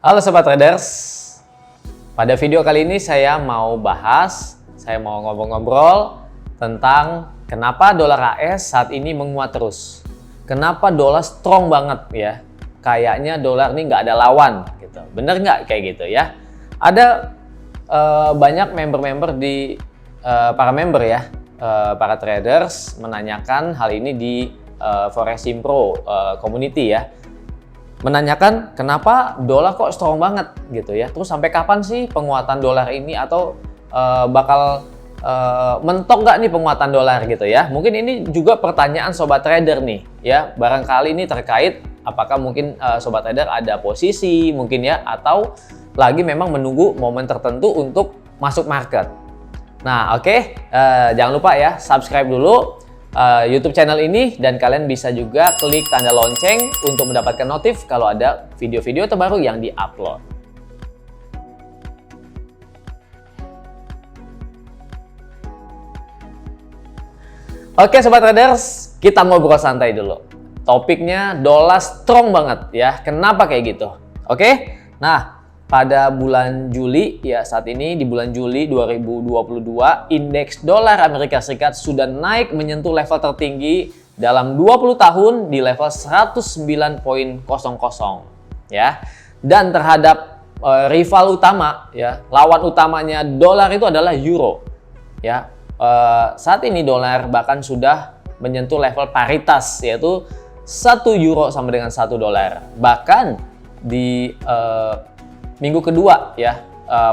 Halo Sobat Traders, pada video kali ini saya mau ngobrol-ngobrol tentang kenapa dolar AS saat ini menguat terus. Kenapa dolar strong banget ya, kayaknya dolar ini nggak ada lawan gitu. Bener nggak kayak gitu ya? Ada banyak member-member di para traders menanyakan hal ini di Foreximpro community ya. Menanyakan kenapa dolar kok strong banget gitu ya. Terus sampai kapan sih penguatan dolar ini, atau bakal mentok nggak nih penguatan dolar gitu ya. Mungkin ini juga pertanyaan sobat trader nih ya. Barangkali ini terkait apakah mungkin sobat trader ada posisi mungkin ya, atau lagi memang menunggu momen tertentu untuk masuk market. Nah oke, jangan lupa ya subscribe dulu YouTube channel ini, dan kalian bisa juga klik tanda lonceng untuk mendapatkan notif kalau ada video-video terbaru yang di-upload. Oke Sobat Traders, kita ngobrol santai dulu. Topiknya dolar strong banget ya. Kenapa kayak gitu? Oke. Nah, pada bulan Juli ya, saat ini di bulan Juli 2022, indeks dolar Amerika Serikat sudah naik menyentuh level tertinggi dalam 20 tahun di level 109.00 ya. Dan terhadap rival utama ya, lawan utamanya dolar itu adalah euro ya. Saat ini dolar bahkan sudah menyentuh level paritas, yaitu 1 euro sama dengan 1 dolar. Bahkan di minggu kedua ya,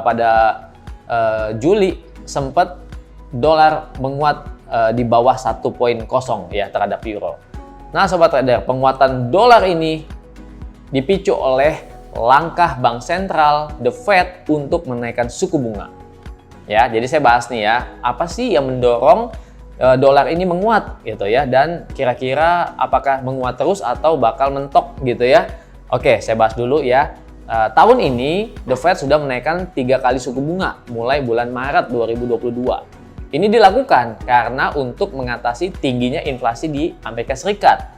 pada Juli sempat dolar menguat di bawah 1.0 ya terhadap euro. Nah Sobat Trader, penguatan dolar ini dipicu oleh langkah Bank Sentral The Fed untuk menaikkan suku bunga. Ya, jadi saya bahas nih ya, apa sih yang mendorong dolar ini menguat gitu ya, dan kira-kira apakah menguat terus atau bakal mentok gitu ya. Oke, saya bahas dulu ya. Tahun ini The Fed sudah menaikkan 3 kali suku bunga mulai bulan Maret 2022. Ini dilakukan karena untuk mengatasi tingginya inflasi di Amerika Serikat.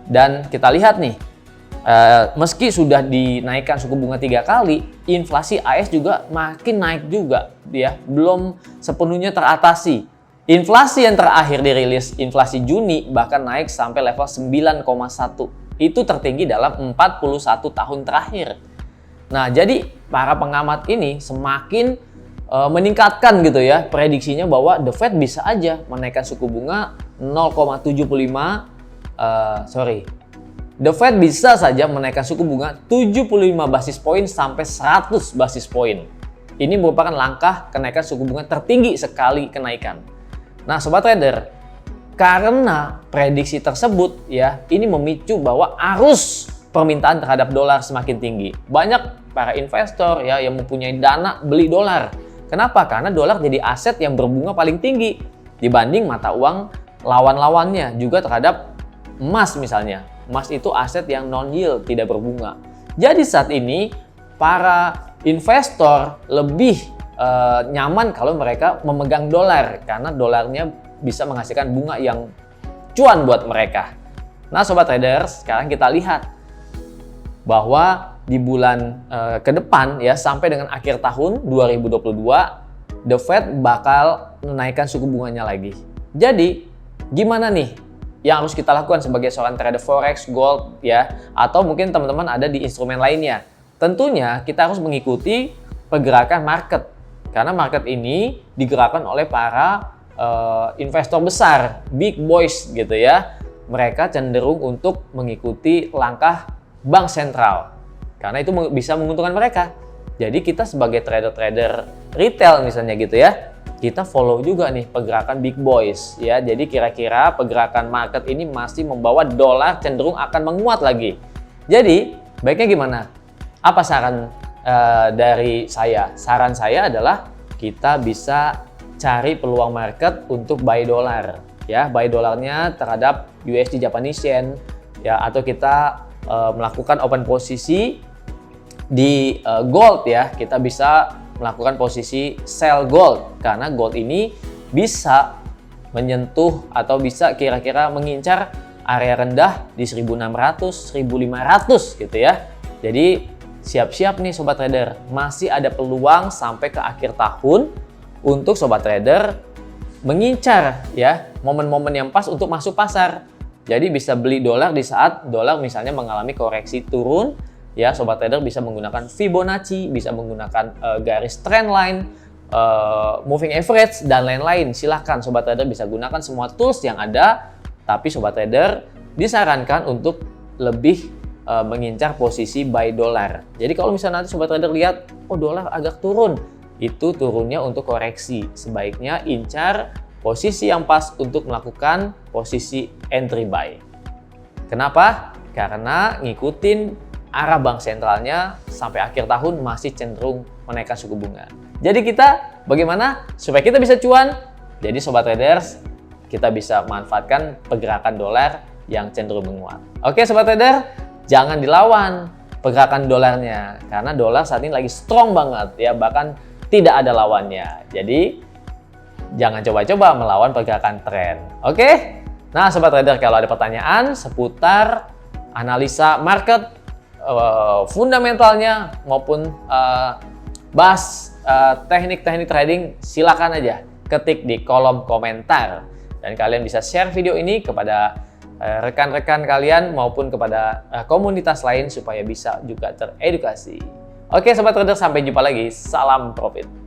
Dan kita lihat nih, meski sudah dinaikkan suku bunga 3 kali, inflasi AS juga makin naik juga ya, belum sepenuhnya teratasi. Inflasi yang terakhir dirilis, inflasi Juni, bahkan naik sampai level 9,1. Itu tertinggi dalam 41 tahun terakhir. Nah, jadi para pengamat ini semakin meningkatkan gitu ya prediksinya bahwa The Fed bisa aja menaikkan suku bunga 0,75 The Fed bisa saja menaikkan suku bunga 75 basis poin sampai 100 basis poin. Ini merupakan langkah kenaikan suku bunga tertinggi sekali kenaikan. Nah, Sobat Trader, karena prediksi tersebut ya, ini memicu bahwa arus permintaan terhadap dolar semakin tinggi. Banyak para investor ya yang mempunyai dana beli dolar. Kenapa? Karena dolar jadi aset yang berbunga paling tinggi dibanding mata uang lawan-lawannya, juga terhadap emas misalnya. Emas itu aset yang non-yield, tidak berbunga. Jadi saat ini para investor lebih nyaman kalau mereka memegang dolar, karena dolarnya bisa menghasilkan bunga yang cuan buat mereka. Nah Sobat Traders, sekarang kita lihat bahwa di bulan ke depan ya, sampai dengan akhir tahun 2022, The Fed bakal menaikkan suku bunganya lagi. Jadi gimana nih yang harus kita lakukan sebagai seorang trader forex, gold ya, atau mungkin teman-teman ada di instrumen lainnya? Tentunya kita harus mengikuti pergerakan market, karena market ini digerakkan oleh para investor besar, big boys gitu ya. Mereka cenderung untuk mengikuti langkah Bank Sentral, karena itu bisa menguntungkan mereka. Jadi kita sebagai trader-trader retail misalnya gitu ya, kita follow juga nih pergerakan big boys ya. Jadi kira-kira pergerakan market ini masih membawa dolar cenderung akan menguat lagi. Jadi baiknya gimana? Apa saran dari saya? Saran saya adalah kita bisa cari peluang market untuk buy dolar ya, buy dolarnya terhadap USD Japanese Yen ya, atau kita melakukan open posisi di gold ya. Kita bisa melakukan posisi sell gold, karena gold ini bisa menyentuh atau bisa kira-kira mengincar area rendah di 1600, 1500 gitu ya. Jadi siap-siap nih Sobat Trader, masih ada peluang sampai ke akhir tahun untuk Sobat Trader mengincar ya momen-momen yang pas untuk masuk pasar. Jadi bisa beli dolar di saat dolar misalnya mengalami koreksi turun, ya Sobat Trader bisa menggunakan Fibonacci, bisa menggunakan garis trendline, moving average dan lain-lain. Silahkan Sobat Trader bisa gunakan semua tools yang ada, tapi Sobat Trader disarankan untuk lebih mengincar posisi buy dolar. Jadi kalau misalnya nanti Sobat Trader lihat, oh dolar agak turun, itu turunnya untuk koreksi. Sebaiknya incar posisi yang pas untuk melakukan posisi entry buy. Kenapa? Karena ngikutin arah bank sentralnya sampai akhir tahun masih cenderung menaikkan suku bunga. Jadi kita bagaimana supaya kita bisa cuan? Jadi Sobat Traders, kita bisa manfaatkan pergerakan dolar yang cenderung menguat. Oke Sobat Trader, jangan dilawan pergerakan dolarnya karena dolar saat ini lagi strong banget ya, bahkan tidak ada lawannya. Jadi jangan coba-coba melawan pergerakan tren. Oke? Nah Sobat Trader, kalau ada pertanyaan seputar analisa market, fundamentalnya maupun bahas teknik-teknik trading, silakan aja ketik di kolom komentar. Dan kalian bisa share video ini kepada rekan-rekan kalian maupun kepada komunitas lain supaya bisa juga teredukasi. Oke Sobat Trader, sampai jumpa lagi. Salam profit.